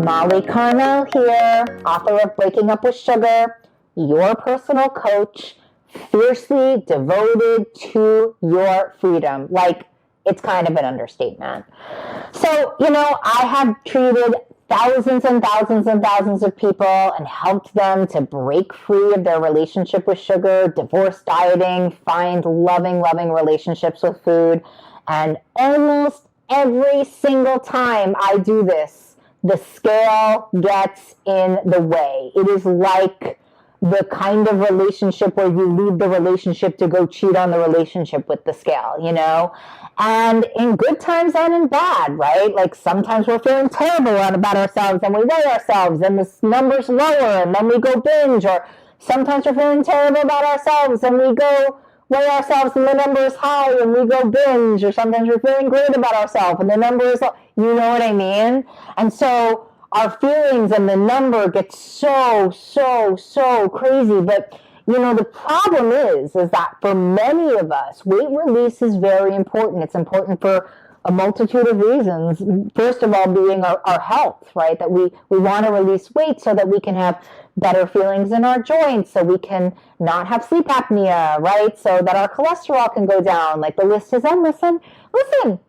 Molly Carmel here, author of Breaking Up with Sugar, your personal coach, fiercely devoted to your freedom. Like, it's kind of an understatement. So, I have treated thousands and thousands and thousands of people and helped them to break free of their relationship with sugar, divorce dieting, find loving, loving relationships with food. And almost every single time I do this, the scale gets in the way. It is like the kind of relationship where you leave the relationship to go cheat on the relationship with the scale, And in good times and in bad, right? Like sometimes we're feeling terrible about ourselves and we weigh ourselves and the number's lower and then we go binge. Or sometimes we're feeling terrible about ourselves and we go weigh ourselves and the number is high and we go binge. Or sometimes we're feeling great about ourselves and the number is low. You know what I mean? And so our feelings and the number get so crazy. But, the problem is that for many of us, weight release is very important. It's important for a multitude of reasons. First of all, being our health, right? That we want to release weight so that we can have better feelings in our joints, so we can not have sleep apnea, right? So that our cholesterol can go down. Like the list is endless. And listen,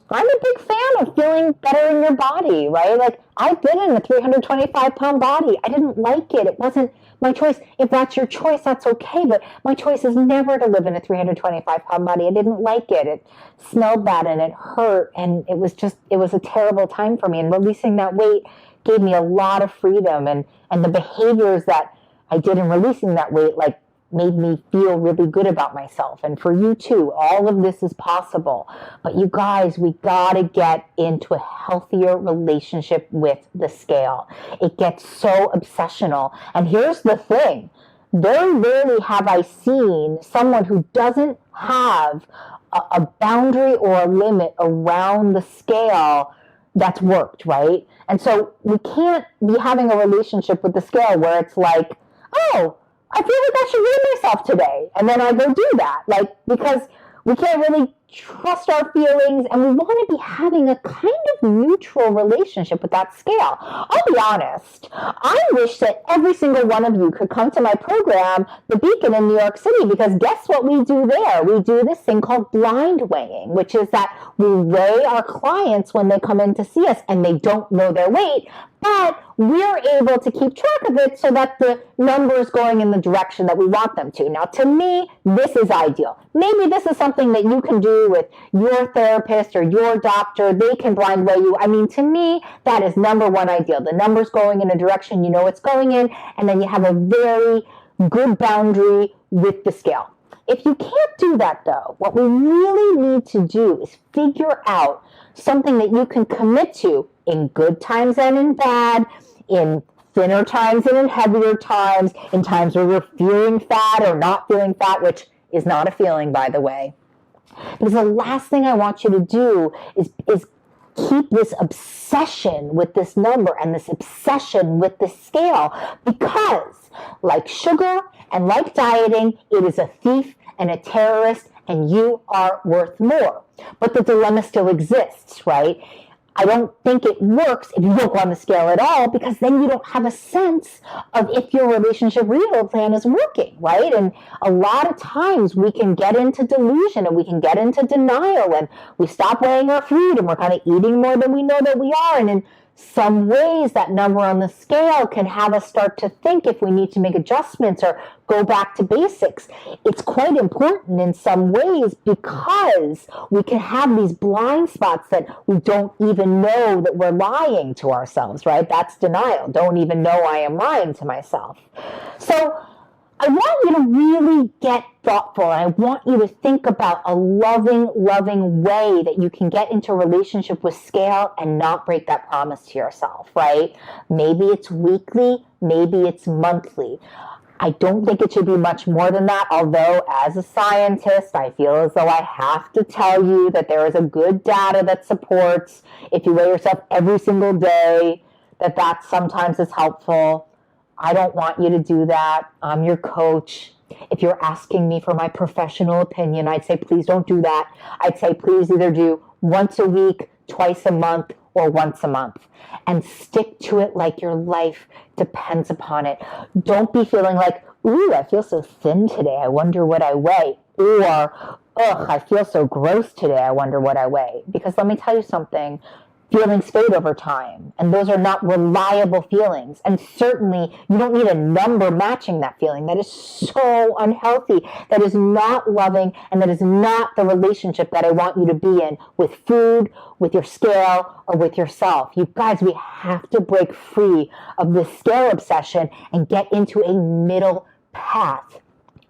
I'm a big fan of feeling better in your body, right? Like I've been in a 325-pound body. I didn't like it. It wasn't my choice. If that's your choice, that's okay. But my choice is never to live in a 325-pound body. I didn't like it. It smelled bad and it hurt. And it was a terrible time for me. And releasing that weight gave me a lot of freedom. And the behaviors that I did in releasing that weight, like, made me feel really good about myself. And for you too, all of this is possible. But you guys, we gotta get into a healthier relationship with the scale. It gets so obsessional. And here's the thing. Very rarely have I seen someone who doesn't have a boundary or a limit around the scale that's worked, right? And so we can't be having a relationship with the scale where it's like, oh, I feel like I should weigh myself today. And then I go do that. Like, because we can't really trust our feelings and we want to be having a kind of neutral relationship with that scale. I'll be honest. I wish that every single one of you could come to my program, The Beacon in New York City, because guess what we do there? We do this thing called blind weighing, which is that we weigh our clients when they come in to see us and they don't know their weight, but we're able to keep track of it so that the number is going in the direction that we want them to. Now, to me, this is ideal. Maybe this is something that you can do with your therapist or your doctor. They can blind weigh you. I mean, to me, that is number one ideal. The number's going in a direction you know it's going in, and then you have a very good boundary with the scale. If you can't do that, though, what we really need to do is figure out something that you can commit to in good times and in bad, in thinner times and in heavier times, in times where you're feeling fat or not feeling fat, which is not a feeling, by the way. Because the last thing I want you to do is keep this obsession with this number and this obsession with the scale, because like sugar and like dieting, it is a thief and a terrorist, and you are worth more. But the dilemma still exists, right? I don't think it works if you don't go on the scale at all, because then you don't have a sense of if your relationship rehab plan is working, right? And a lot of times we can get into delusion and we can get into denial and we stop weighing our food and we're kind of eating more than we know that we are. And in some ways, that number on the scale can have us start to think if we need to make adjustments or go back to basics. It's quite important in some ways because we can have these blind spots that we don't even know that we're lying to ourselves, right? That's denial. Don't even know I am lying to myself. So I want you to really get thoughtful, and I want you to think about a loving, loving way that you can get into a relationship with scale and not break that promise to yourself, right? Maybe it's weekly, maybe it's monthly. I don't think it should be much more than that, although as a scientist, I feel as though I have to tell you that there is a good data that supports if you weigh yourself every single day, that sometimes is helpful. I don't want you to do that. I'm your coach. If you're asking me for my professional opinion, I'd say please don't do that. I'd say please either do once a week, twice a month, or once a month, and stick to it like your life depends upon it. Don't be feeling like, ooh, I feel so thin today, I wonder what I weigh. Or, ugh, I feel so gross today, I wonder what I weigh. Because let me tell you something, feelings fade over time, and those are not reliable feelings. And certainly, you don't need a number matching that feeling. That is so unhealthy. That is not loving, and that is not the relationship that I want you to be in with food, with your scale, or with yourself. You guys, we have to break free of this scale obsession and get into a middle path,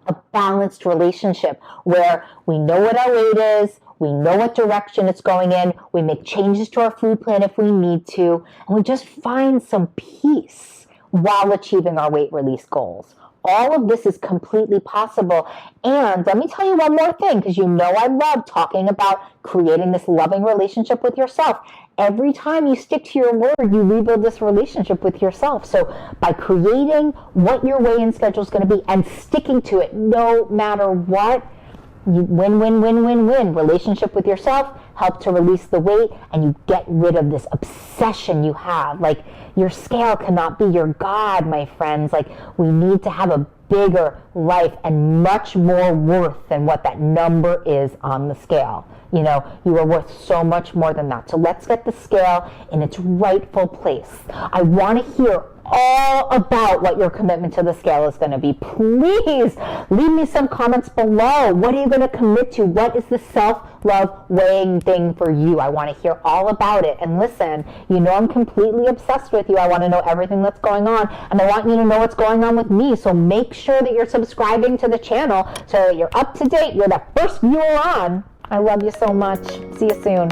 a balanced relationship where we know what our weight is, we know what direction it's going in, we make changes to our food plan if we need to, and we just find some peace while achieving our weight release goals. All of this is completely possible. And let me tell you one more thing, because you know I love talking about creating this loving relationship with yourself. Every time you stick to your word, you rebuild this relationship with yourself. So by creating what your weigh-in schedule is going to be and sticking to it no matter what, you win, win, win, win, win. Relationship with yourself, help to release the weight, and you get rid of this obsession you have. Like, your scale cannot be your God, my friends. Like, we need to have a bigger life and much more worth than what that number is on the scale. You know, you are worth so much more than that. So let's get the scale in its rightful place. I want to hear all about what your commitment to the scale is going to be. Please leave me some comments below. What are you going to commit to? What is the self-love weighing thing for you? I want to hear all about it. And listen, you know I'm completely obsessed with you. I want to know everything that's going on, and I want you to know what's going on with me. So make sure that you're subscribing to the channel so that you're up to date. You're the first viewer on. I love you so much. See you soon.